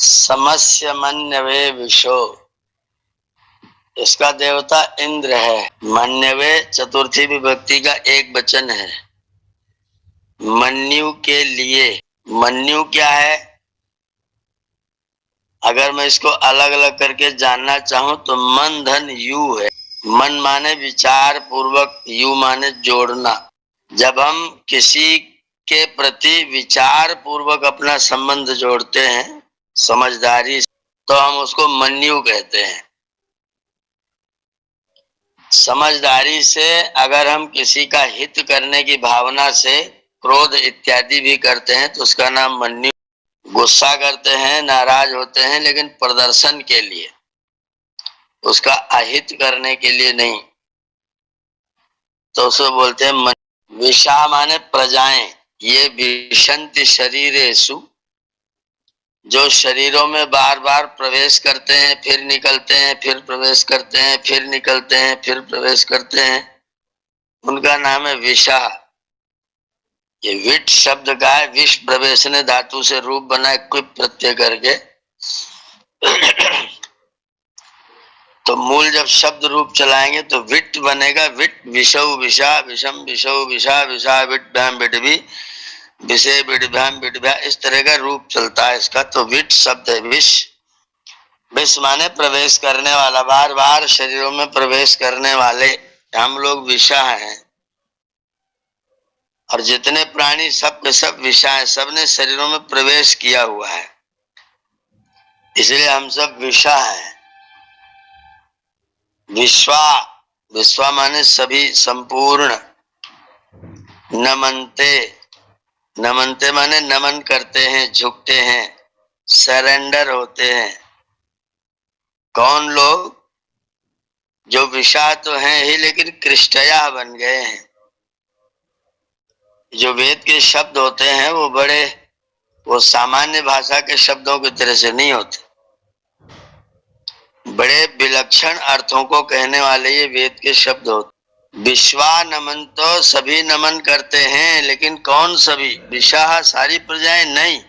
समस्य मन्यवे विशो, इसका देवता इंद्र है। मन्यवे चतुर्थी विभक्ति का एक वचन है। मन्यु के लिए, मन्यु क्या है? अगर मैं इसको अलग अलग करके जानना चाहूं तो मन धन यू है। मन माने विचार पूर्वक, यू माने जोड़ना। जब हम किसी के प्रति विचार पूर्वक अपना संबंध जोड़ते हैं समझदारी, तो हम उसको मन्यु कहते हैं। समझदारी से अगर हम किसी का हित करने की भावना से क्रोध इत्यादि भी करते हैं तो उसका नाम मन्यु। गुस्सा करते हैं, नाराज होते हैं, लेकिन प्रदर्शन के लिए, उसका अहित करने के लिए नहीं, तो उसे बोलते हैं मन्यु। विषा माने प्रजाएं, ये विशन्ति शरीरेषु, जो शरीरों में बार बार प्रवेश करते हैं, फिर निकलते हैं, फिर प्रवेश करते हैं, फिर निकलते हैं, फिर प्रवेश करते हैं, उनका नाम है विषा। ये विट शब्द का है, विष प्रवेशने धातु से रूप बना है क्विप प्रत्यय करके। तो मूल जब शब्द रूप चलाएंगे तो विट बनेगा, विट विषौ विषा, विषम विषौ विषा, विषा विट भैम विटवी, विषय विडभ्याम विडभ्या, इस तरह का रूप चलता है इसका। तो विट शब्द है विष। विष माने प्रवेश करने वाला, बार बार शरीरों में प्रवेश करने वाले हम लोग विषा हैं। और जितने प्राणी सब के सब विषा है, सबने शरीरों में प्रवेश किया हुआ है, इसलिए हम सब विषा हैं। विश्वा, विश्वा माने सभी, संपूर्ण। नमन्ते, नमनते माने नमन करते हैं, झुकते हैं, सरेंडर होते हैं। कौन लोग? जो विषा तो हैं ही, लेकिन कृष्टया बन गए हैं। जो वेद के शब्द होते हैं वो सामान्य भाषा के शब्दों की तरह से नहीं होते, बड़े विलक्षण अर्थों को कहने वाले ये वेद के शब्द होते। विश्वा नमन, तो सभी नमन करते हैं, लेकिन कौन सभी? विषा सारी प्रजाएं नहीं।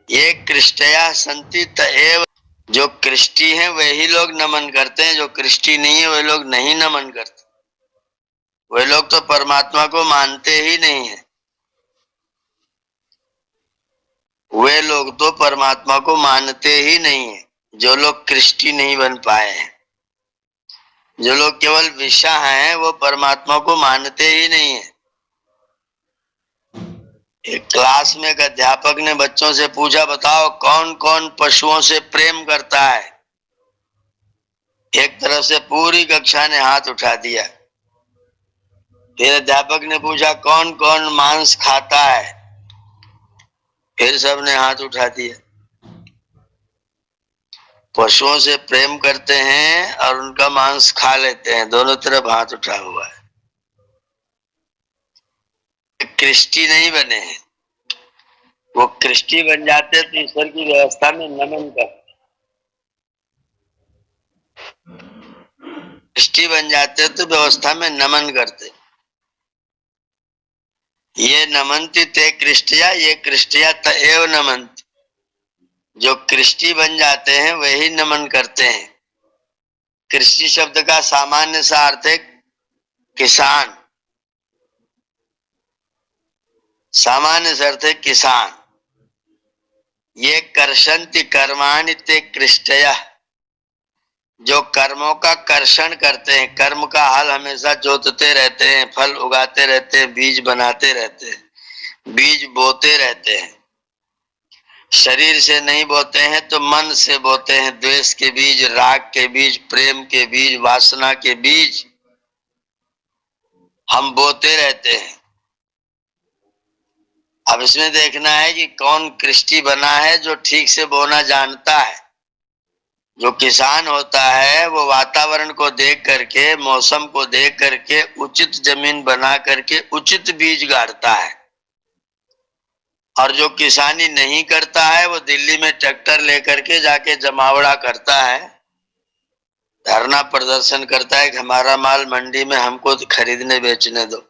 ये कृष्टया संति तएव, जो कृष्टि हैं वही लोग नमन करते हैं, जो कृष्टि नहीं है वे लोग नहीं नमन करते। वे लोग तो परमात्मा को मानते ही नहीं है। वे लोग तो परमात्मा को मानते ही नहीं है, जो लोग कृष्टि नहीं बन पाए हैं। जो लोग केवल विषा हैं वो परमात्मा को मानते ही नहीं है। एक क्लास में एक अध्यापक ने बच्चों से पूछा, बताओ कौन कौन पशुओं से प्रेम करता है? एक तरफ से पूरी कक्षा ने हाथ उठा दिया। फिर अध्यापक ने पूछा, कौन कौन मांस खाता है? फिर सबने हाथ उठा दिया। पशुओं से प्रेम करते हैं और उनका मांस खा लेते हैं, दोनों तरफ हाथ उठा हुआ है। कृष्टि नहीं बने हैं। वो कृष्टि बन जाते तो ईश्वर की व्यवस्था में नमन करते। कृष्टि बन जाते तो व्यवस्था में नमन करते। ये नमन्ति ते कृष्टया, ये कृष्टया तएव नमन्ति। जो कृष्टि बन जाते हैं वही नमन करते हैं। कृष्टि शब्द का सामान्य सा अर्थ है किसान, सामान्य सा अर्थ है किसान। ये कर्षन्ति कर्माणि ते कृष्टया, जो कर्मों का कर्षण करते हैं, कर्म का हल हमेशा जोतते रहते हैं, फल उगाते रहते हैं, बीज बनाते रहते हैं, बीज बोते रहते हैं। शरीर से नहीं बोते हैं तो मन से बोते हैं। द्वेष के बीज, राग के बीज, प्रेम के बीज, वासना के बीज हम बोते रहते हैं। अब इसमें देखना है कि कौन कृष्टि बना है, जो ठीक से बोना जानता है। जो किसान होता है वो वातावरण को देख करके, मौसम को देख करके उचित जमीन बना करके उचित बीज गाड़ता है। और जो किसानी नहीं करता है वो दिल्ली में ट्रैक्टर लेकर के जाके जमावड़ा करता है, धरना प्रदर्शन करता है कि हमारा माल मंडी में हमको खरीदने बेचने दो,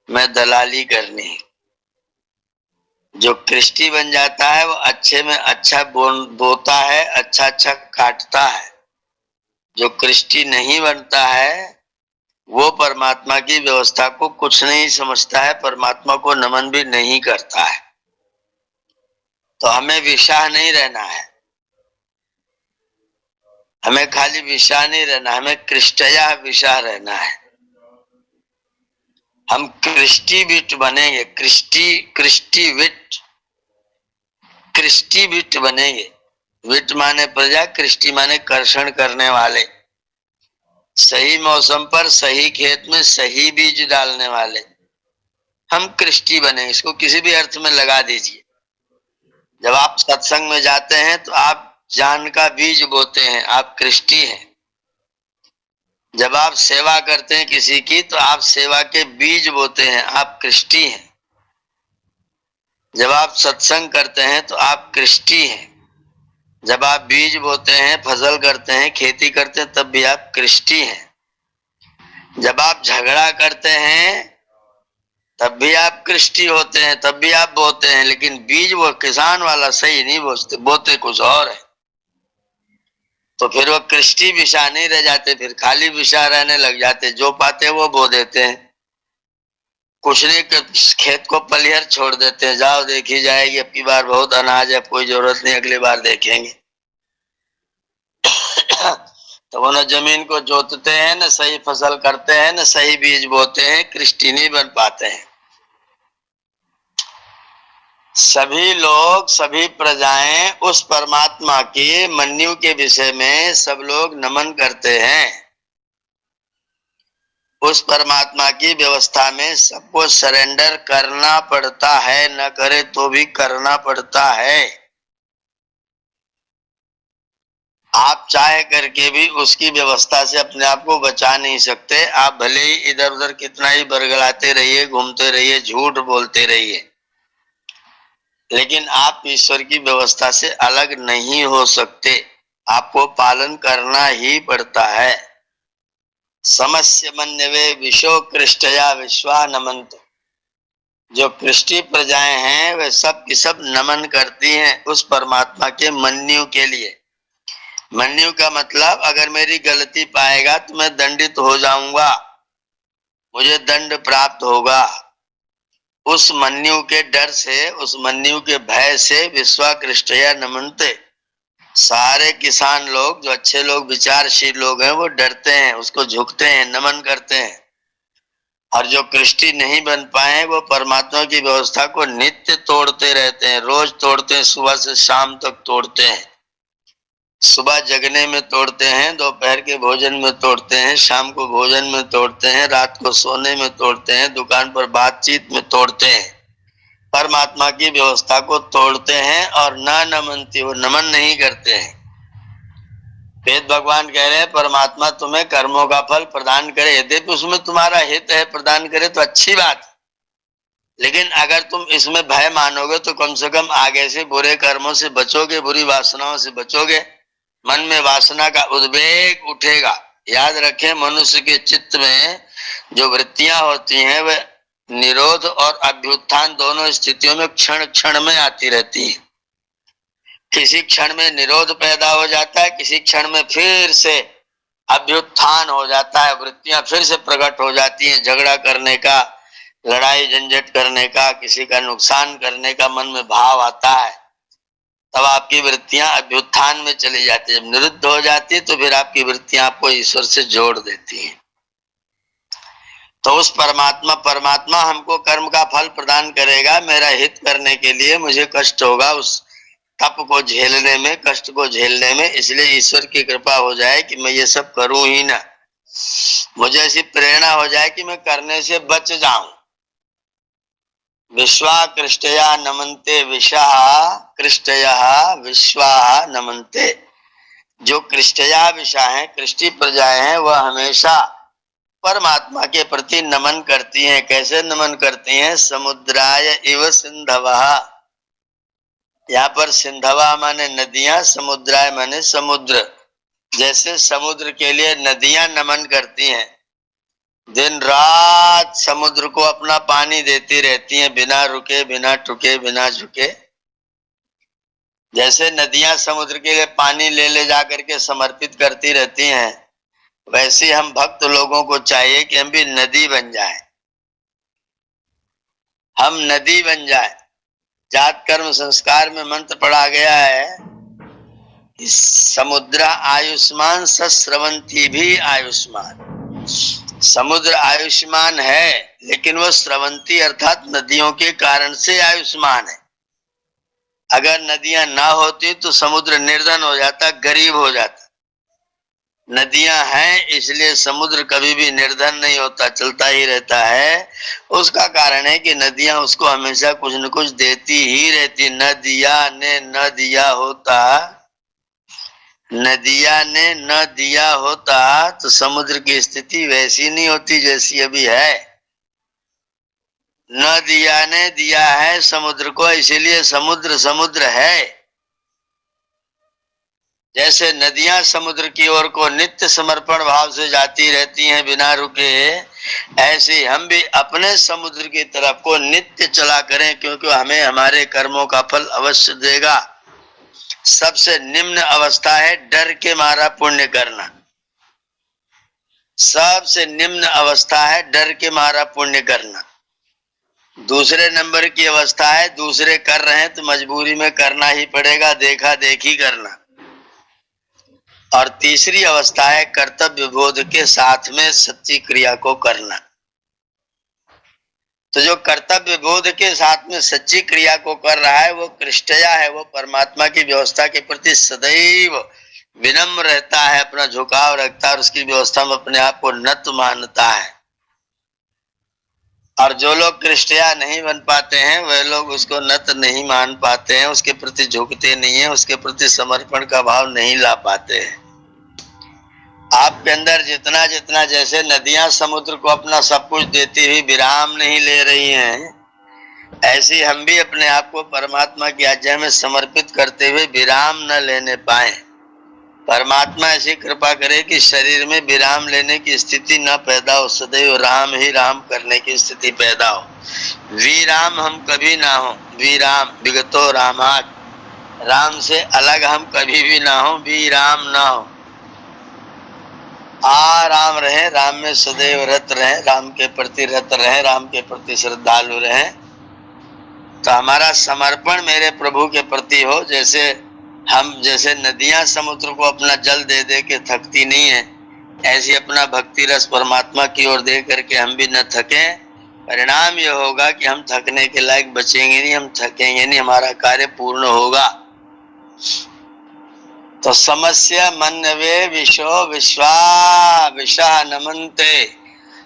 मैं दलाली करनी है। जो कृष्टि बन जाता है वो अच्छे में अच्छा बोता है, अच्छा अच्छा काटता है। जो कृष्टि नहीं बनता है वो परमात्मा की व्यवस्था को कुछ नहीं समझता है, परमात्मा को नमन भी नहीं करता है। तो हमें विशाह नहीं रहना है, हमें खाली विशाह नहीं रहना, हमें कृष्टया विशाह रहना है। हम कृष्टि विट बनेंगे, कृष्टि विट बनेंगे। विट माने प्रजा, कृष्टि माने कर्षण करने वाले, सही मौसम पर सही खेत में सही बीज डालने वाले। हम कृष्टि बने, इसको किसी भी अर्थ में लगा दीजिए। जब आप सत्संग में जाते हैं तो आप ज्ञान का बीज बोते हैं, आप कृष्टि हैं। जब आप सेवा करते हैं किसी की तो आप सेवा के बीज बोते हैं, आप कृष्टि हैं। जब आप सत्संग करते हैं तो आप कृष्टि हैं। जब आप बीज बोते हैं, फसल करते हैं, खेती करते हैं, तब भी आप कृष्टि हैं। जब आप झगड़ा करते हैं तब भी आप कृष्टि होते हैं, तब भी आप बोते हैं, लेकिन बीज वो किसान वाला सही नहीं बोते, बोते कुछ और है। तो फिर वो कृष्टि विषा नहीं रह जाते, फिर खाली विषा रहने लग जाते, जो पाते वो बो देते हैं। कुछ नहीं, खेत को पलिहर छोड़ देते हैं, जाओ देखी जाएगी, अब की बार बहुत अनाज है, कोई जरूरत नहीं, अगली बार देखेंगे। तो वो न जमीन को जोतते हैं, न सही फसल करते हैं, न सही बीज बोते हैं, कृष्टि नहीं बन पाते हैं। सभी लोग, सभी प्रजाएं उस परमात्मा के मन्यु के विषय में सब लोग नमन करते हैं। उस परमात्मा की व्यवस्था में सबको सरेंडर करना पड़ता है, न करे तो भी करना पड़ता है। आप चाहे करके भी उसकी व्यवस्था से अपने आप को बचा नहीं सकते। आप भले ही इधर उधर कितना ही बरगलाते रहिए, घूमते रहिए, झूठ बोलते रहिए, लेकिन आप ईश्वर की व्यवस्था से अलग नहीं हो सकते। आपको पालन करना ही पड़ता है। समस्य मन्यवे विशो कृष्टया विश्वा नमन्त। जो कृष्टि प्रजाएं हैं वे सब की सब नमन करती हैं उस परमात्मा के मन्यु के लिए। मन्यु का मतलब अगर मेरी गलती पाएगा तो मैं दंडित हो जाऊंगा, मुझे दंड प्राप्त होगा। उस मन्यु के डर से, उस मन्यु के भय से विश्वा कृष्टया नमन्ते। सारे किसान लोग, जो अच्छे लोग, विचारशील लोग हैं, वो डरते हैं, उसको झुकते हैं, नमन करते हैं। और जो कृष्टि नहीं बन पाए वो परमात्मा की व्यवस्था को नित्य तोड़ते रहते हैं, रोज तोड़ते हैं, सुबह से शाम तक तोड़ते हैं। सुबह जगने में तोड़ते हैं, दोपहर के भोजन में तोड़ते हैं, शाम को भोजन में तोड़ते हैं, रात को सोने में तोड़ते हैं, दुकान पर बातचीत में तोड़ते हैं। परमात्मा की व्यवस्था को तोड़ते हैं और ना नमनती, वो नमन नहीं करते हैं। वेद भगवान कह रहे हैं परमात्मा तुम्हें कर्मों का फल प्रदान करे, यद्यपि उसमें तुम्हारा हित है, प्रदान करे तो अच्छी बात, लेकिन अगर तुम इसमें भय मानोगे तो कम से कम आगे से बुरे कर्मों से बचोगे, बुरी वासनाओं से बचोगे। मन में वासना का उद्वेग उठेगा। याद रखें, मनुष्य के चित्त में जो वृत्तियां होती हैं वह निरोध और अभ्युत्थान दोनों स्थितियों में क्षण क्षण में आती रहती है। किसी क्षण में निरोध पैदा हो जाता है, किसी क्षण में फिर से अभ्युत्थान हो जाता है, वृत्तियां फिर से प्रकट हो जाती हैं। झगड़ा करने का, लड़ाई झंझट करने का, किसी का नुकसान करने का मन में भाव आता है, तब आपकी वृत्तियां अभ्युत्थान में चली जाती है। जब निरुद्ध हो जाती है तो फिर आपकी वृत्तियां आपको ईश्वर से जोड़ देती हैं। तो उस परमात्मा हमको कर्म का फल प्रदान करेगा, मेरा हित करने के लिए मुझे कष्ट होगा उस तप को झेलने में, कष्ट को झेलने में। इसलिए ईश्वर की कृपा हो जाए कि मैं ये सब करूं ही ना, मुझे ऐसी प्रेरणा हो जाए कि मैं करने से बच जाऊं। विश्वा कृष्टया नमन्ते विशा कृष्टया विश्वा नमन्ते। जो कृष्टया विशा है, कृष्टि प्रजाएं हैं, वह हमेशा परमात्मा के प्रति नमन करती हैं। कैसे नमन करती हैं? समुद्राय इव सिंधवः। यहाँ पर सिंधवा माने नदियां, समुद्राय माने समुद्र। जैसे समुद्र के लिए नदियां नमन करती हैं, दिन रात समुद्र को अपना पानी देती रहती हैं, बिना रुके, बिना टुके, बिना झुके। जैसे नदियां समुद्र के लिए पानी ले ले जा करके समर्पित करती रहती हैं, वैसे हम भक्त लोगों को चाहिए कि हम भी नदी बन जाएं। हम नदी बन जाएं। जात कर्म संस्कार में मंत्र पढ़ा गया है कि समुद्र आयुष्मान सस्रवंती भी आयुष्मान। समुद्र आयुष्मान है, लेकिन वो स्रवंती अर्थात नदियों के कारण से आयुष्मान है। अगर नदियां ना होती तो समुद्र निर्धन हो जाता, गरीब हो जाता। नदियां हैं इसलिए समुद्र कभी भी निर्धन नहीं होता, चलता ही रहता है। उसका कारण है कि नदियां उसको हमेशा कुछ न कुछ देती ही रहती। नदिया ने न दिया होता, नदिया ने न दिया होता तो समुद्र की स्थिति वैसी नहीं होती जैसी अभी है। नदिया ने दिया है समुद्र को, इसीलिए समुद्र समुद्र है। जैसे नदियां समुद्र की ओर को नित्य समर्पण भाव से जाती रहती हैं बिना रुके, ऐसे हम भी अपने समुद्र की तरफ को नित्य चला करें, क्योंकि हमें हमारे कर्मों का फल अवश्य देगा। सबसे निम्न अवस्था है डर के मारा पुण्य करना। सबसे निम्न अवस्था है डर के मारा पुण्य करना। दूसरे नंबर की अवस्था है दूसरे कर रहे हैं तो मजबूरी में करना ही पड़ेगा, देखा देखी करना। और तीसरी अवस्था है कर्तव्य बोध के साथ में सच्ची क्रिया को करना। तो जो कर्तव्य बोध के साथ में सच्ची क्रिया को कर रहा है वो कृष्टया है, वो परमात्मा की व्यवस्था के प्रति सदैव विनम्र रहता है, अपना झुकाव रखता है और उसकी व्यवस्था में अपने आप को नत मानता है। और जो लोग कृष्टया नहीं बन पाते हैं वह लोग उसको नत नहीं मान पाते हैं, उसके प्रति झुकते नहीं है, उसके प्रति समर्पण का भाव नहीं ला पाते हैं। आपके अंदर जितना जितना जैसे नदियां समुद्र को अपना सब कुछ देती हुई विराम नहीं ले रही हैं, ऐसे हम भी अपने आप को परमात्मा की आज्ञा में समर्पित करते हुए विराम न लेने पाए। परमात्मा ऐसी कृपा करे कि शरीर में विराम लेने की स्थिति न पैदा हो, सदैव राम ही राम करने की स्थिति पैदा हो। विराम हम कभी ना हो, विराम विगतो रामात, राम से अलग हम कभी भी ना हो, विराम ना हो। राम रहे, राम में सदैव रत रहे, राम के प्रति रत रहे, राम के प्रति श्रद्धालु रहे। तो हमारा समर्पण मेरे प्रभु के प्रति हो। जैसे नदियां समुद्र को अपना जल दे दे के थकती नहीं है, ऐसी अपना भक्ति रस परमात्मा की ओर दे करके हम भी न थके। परिणाम यह होगा कि हम थकने के लायक बचेंगे नहीं, हम थकेंगे नहीं, हमारा कार्य पूर्ण होगा। तो समस्य मनवे विश्व विश्वा विशा नमनते,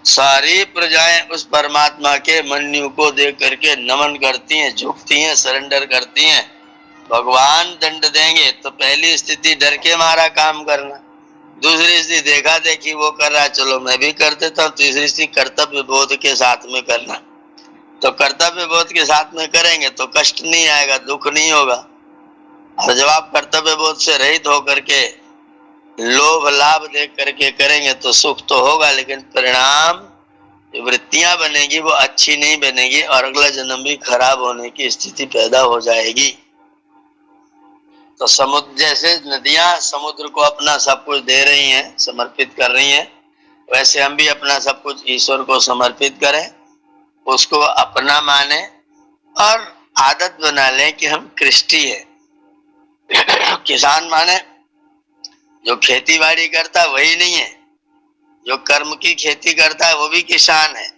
सारी प्रजाएं उस परमात्मा के मन्यु को देख करके नमन करती हैं, झुकती हैं, सरेंडर करती हैं। भगवान दंड देंगे तो पहली स्थिति डर के मारा काम करना, दूसरी स्थिति देखा देखी वो कर रहा है चलो मैं भी कर देता हूँ, तीसरी स्थिति कर्तव्य बोध के साथ में करना। तो कर्तव्य बोध के साथ में करेंगे तो कष्ट नहीं आएगा, दुख नहीं होगा। और जब आप कर्तव्य बोध से रहित होकर के लोभ लाभ देख करके करेंगे तो सुख तो होगा, लेकिन परिणाम जो वृत्तियां बनेगी वो अच्छी नहीं बनेगी और अगला जन्म भी खराब होने की स्थिति पैदा हो जाएगी। तो समुद्र जैसे नदियां समुद्र को अपना सब कुछ दे रही हैं, समर्पित कर रही हैं, वैसे हम भी अपना सब कुछ ईश्वर को समर्पित करें, उसको अपना माने और आदत बना लें कि हम कृष्टि है। किसान माने जो खेती बाड़ी करता है वही नहीं है, जो कर्म की खेती करता है वो भी किसान है।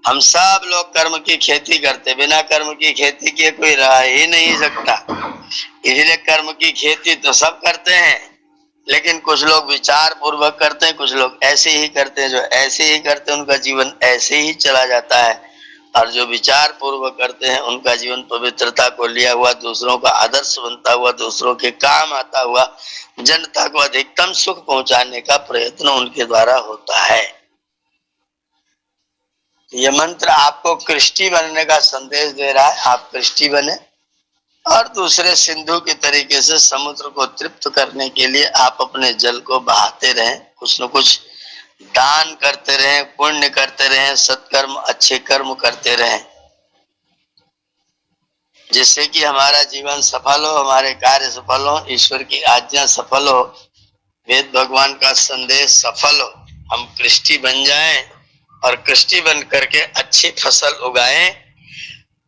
हम सब लोग कर्म की खेती करते, बिना कर्म की खेती किए कोई रह ही नहीं सकता। इसलिए कर्म की खेती तो सब करते हैं, लेकिन कुछ लोग विचार पूर्वक करते हैं, कुछ लोग ऐसे ही करते हैं। जो ऐसे ही करते हैं उनका जीवन ऐसे ही चला जाता है, और जो विचार पूर्वक करते हैं उनका जीवन पवित्रता को लिया हुआ, दूसरों का आदर्श बनता हुआ, दूसरों के काम आता हुआ, जनता को अधिकतम सुख पहुंचाने का प्रयत्न उनके द्वारा होता है। यह मंत्र आपको कृष्टि बनने का संदेश दे रहा है। आप कृष्टि बने और दूसरे सिंधु के तरीके से समुद्र को तृप्त करने के लिए आप अपने जल को बहाते रहें, कुछ न कुछ दान करते रहें, पुण्य करते रहें, सत्कर्म अच्छे कर्म करते रहें, जिससे कि हमारा जीवन सफल हो, हमारे कार्य सफल हो, ईश्वर की आज्ञा सफल हो, वेद भगवान का संदेश सफल हो, हम कृष्टि बन जाएं और कृष्टि बन करके अच्छी फसल उगाएं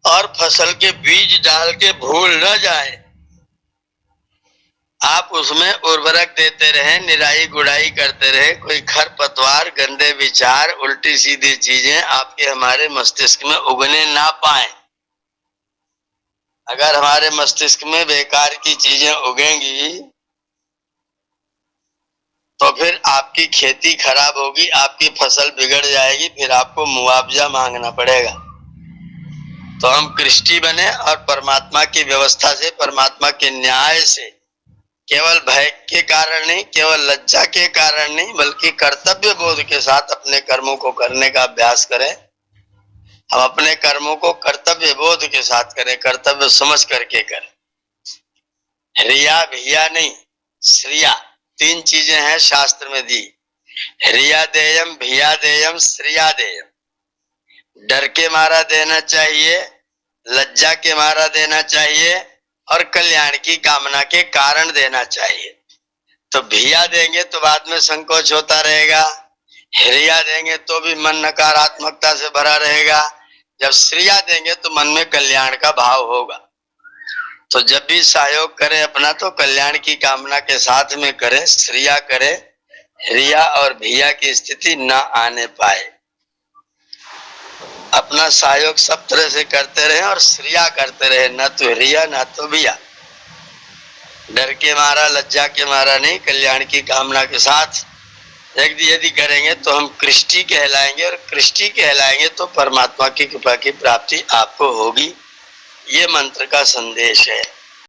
और फसल के बीज डाल के भूल न जाए। आप उसमें उर्वरक देते रहें, निराई गुड़ाई करते रहे, कोई खरपतवार, गंदे विचार, उल्टी सीधी चीजें आपके हमारे मस्तिष्क में उगने ना पाए। अगर हमारे मस्तिष्क में बेकार की चीजें उगेंगी तो फिर आपकी खेती खराब होगी, आपकी फसल बिगड़ जाएगी, फिर आपको मुआवजा मांगना पड़ेगा। तो हम कृष्टि बने और परमात्मा की व्यवस्था से, परमात्मा के न्याय से, केवल भय के कारण नहीं, केवल लज्जा के कारण नहीं, बल्कि कर्तव्य बोध के साथ अपने कर्मों को करने का अभ्यास करें। हम अपने कर्मों को कर्तव्य बोध के साथ करें, कर्तव्य समझ करके करें। रिया भिया नहीं, श्रिया, 3 चीजें हैं शास्त्र में दी। रिया देयम, भिया देयम, श्रिया देयम। डर के मारा देना चाहिए, लज्जा के मारा देना चाहिए और कल्याण की कामना के कारण देना चाहिए। तो भिया देंगे तो बाद में संकोच होता रहेगा, रिया देंगे तो भी मन नकारात्मकता से भरा रहेगा, जब श्रिया देंगे तो मन में कल्याण का भाव होगा। तो जब भी सहयोग करें अपना तो कल्याण की कामना के साथ में करें, श्रिया करें, रिया और भिया की स्थिति न आने पाए। अपना सहयोग सब तरह से करते रहे और श्रिया करते रहे, न तो रिया न तो भिया। डर के मारा, लज्जा के मारा नहीं, कल्याण की कामना के साथ यदि करेंगे तो हम कृष्टि कहलाएंगे और कृष्टि कहलाएंगे तो परमात्मा की कृपा की प्राप्ति आपको होगी। ये मंत्र का संदेश है।